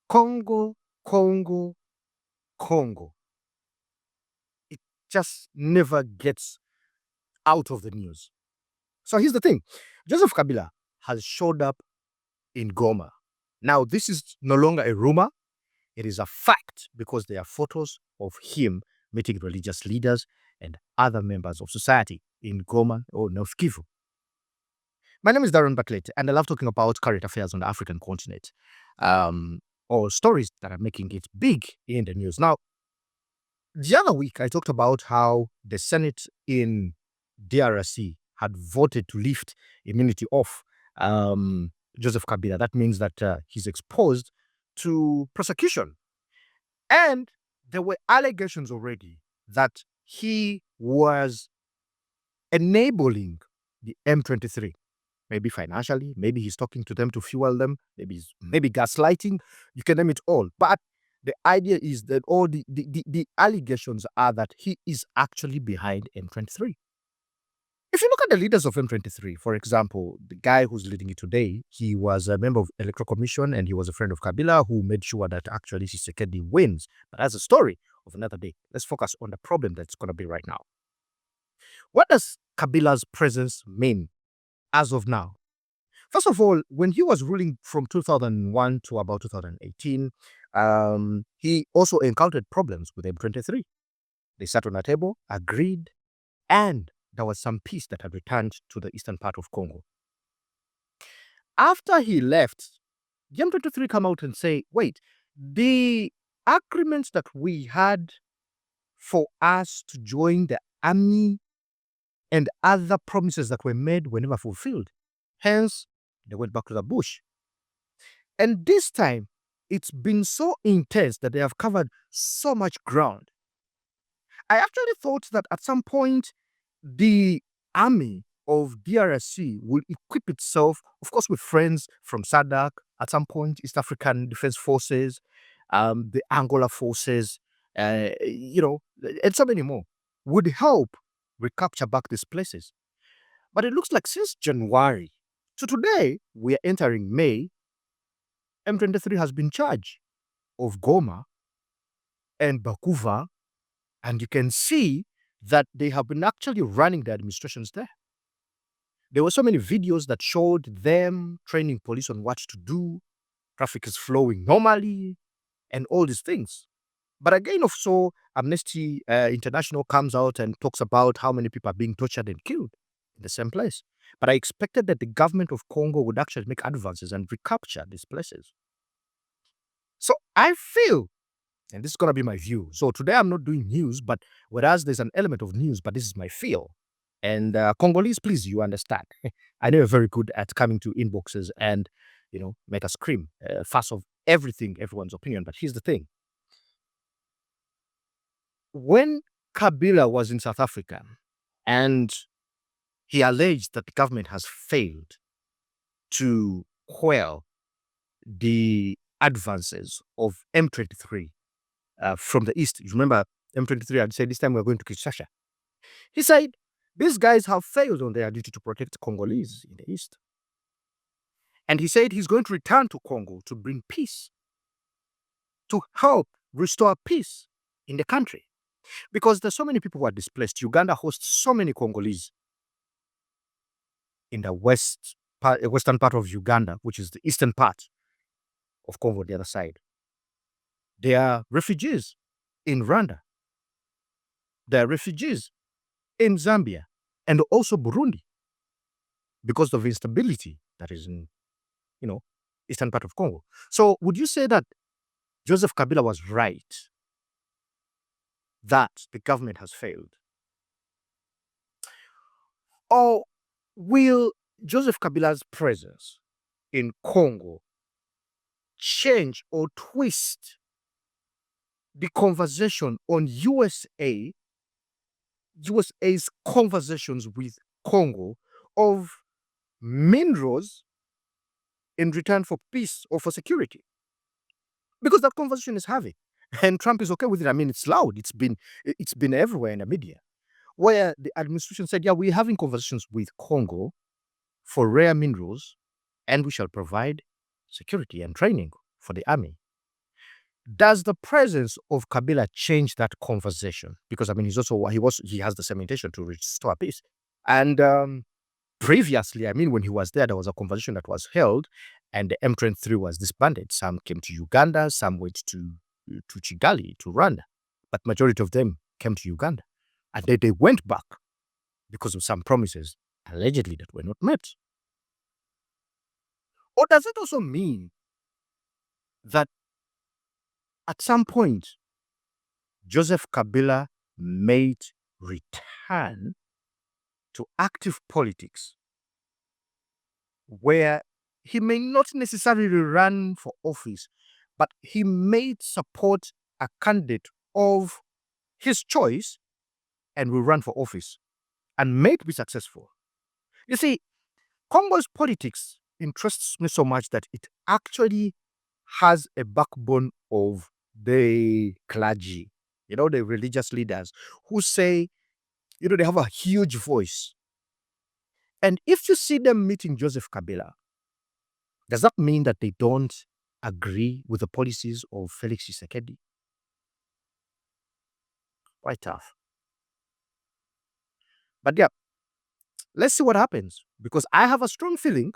Congo, Congo, Congo. It just never gets out of the news. So here's the thing. Joseph Kabila has showed up in Goma. Now, this is no longer a rumor. It is a fact because there are photos of him meeting religious leaders and other members of society in Goma or North Kivu. My name is Darren Bartlett, and I love talking about current affairs on the African continent, or stories that are making it big in the news. Now, the other week, I talked about how the Senate in DRC had voted to lift immunity off Joseph Kabila. That means that he's exposed to prosecution. And there were allegations already that he was enabling the M23, maybe financially, maybe he's talking to them to fuel them, maybe gaslighting, you can name it all. But the idea is that all the allegations are that he is actually behind M23. If you look at the leaders of M23, for example, the guy who's leading it today, he was a member of Electoral Commission and he was a friend of Kabila who made sure that actually Tshisekedi wins. But that's a story of another day. Let's focus on the problem that's going to be right now. What does Kabila's presence mean as of now? First of all, when he was ruling from 2001 to about 2018, he also encountered problems with M23. They sat on a table, agreed, and there was some peace that had returned to the eastern part of Congo. After he left, the M23 come out and say, wait, the agreements that we had for us to join the army and other promises that were made were never fulfilled. Hence, they went back to the bush. And this time, it's been so intense that they have covered so much ground. I actually thought that at some point, the army of DRC will equip itself, of course, with friends from SADC, at some point, East African Defense Forces, the Angola Forces, and so many more, would help recapture back these places. But it looks like since January to today, we are entering May, M23 has been charged of Goma and Bakuva, and you can see that they have been actually running the administrations there. There were so many videos that showed them training police on what to do, traffic is flowing normally, and all these things. But again, also, Amnesty International comes out and talks about how many people are being tortured and killed in the same place. But I expected that the government of Congo would actually make advances and recapture these places. So I feel, and this is going to be my view. So today I'm not doing news, but whereas there's an element of news, but this is my feel. And Congolese, please, you understand. I know you're very good at coming to inboxes and, make us scream fast of everything, everyone's opinion. But here's the thing. When Kabila was in South Africa and he alleged that the government has failed to quell the advances of M23 from the east. You remember M23 had said this time we're going to Kinshasa. He said these guys have failed on their duty to protect Congolese in the east. And he said he's going to return to Congo to bring peace, to help restore peace in the country. Because there's so many people who are displaced. Uganda hosts so many Congolese in the western part of Uganda, which is the eastern part of Congo, the other side. There are refugees in Rwanda. There are refugees in Zambia and also Burundi because of instability that is in, eastern part of Congo. So would you say that Joseph Kabila was right that the government has failed? Or will Joseph Kabila's presence in Congo change or twist the conversation on USA's conversations with Congo of minerals in return for peace or for security? Because that conversation is heavy, and Trump is okay with it. I mean, it's loud. It's been everywhere in the media, where the administration said, yeah, we're having conversations with Congo for rare minerals, and we shall provide security and training for the army. Does the presence of Kabila change that conversation? Because I mean, he has the same intention to restore peace. And previously, I mean, when he was there was a conversation that was held, and the M23 was disbanded. Some came to Uganda, some went to Kigali, to Rwanda, but majority of them came to Uganda, and they went back because of some promises allegedly that were not met. Or does it also mean that at some point Joseph Kabila made return to active politics, where he may not necessarily run for office, but he may support a candidate of his choice and will run for office and may be successful? You see, Congo's politics interests me so much that it actually has a backbone of the clergy, the religious leaders who say, they have a huge voice. And if you see them meeting Joseph Kabila, does that mean that they don't agree with the policies of Felix Tshisekedi? Quite tough. But yeah, let's see what happens, because I have a strong feeling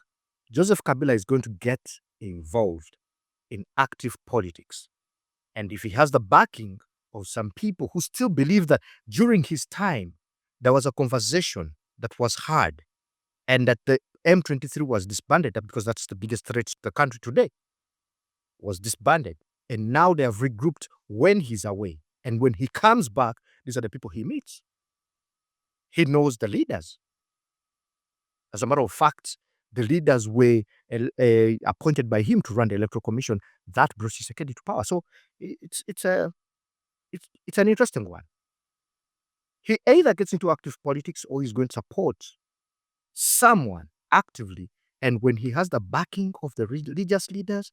Joseph Kabila is going to get involved in active politics. And if he has the backing of some people who still believe that during his time, there was a conversation that was had and that the M23 was disbanded, because that's the biggest threat to the country today, was disbanded. And now they have regrouped when he's away. And when he comes back, these are the people he meets. He knows the leaders. As a matter of fact, the leaders were appointed by him to run the Electoral Commission that brought Tshisekedi to power. So it's an interesting one. He either gets into active politics or he's going to support someone actively. And when he has the backing of the religious leaders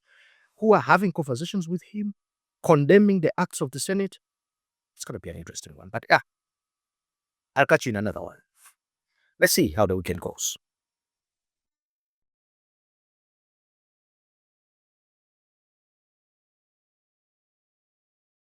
who are having conversations with him, condemning the acts of the Senate, it's going to be an interesting one. But yeah, I'll catch you in another one. Let's see how the weekend goes.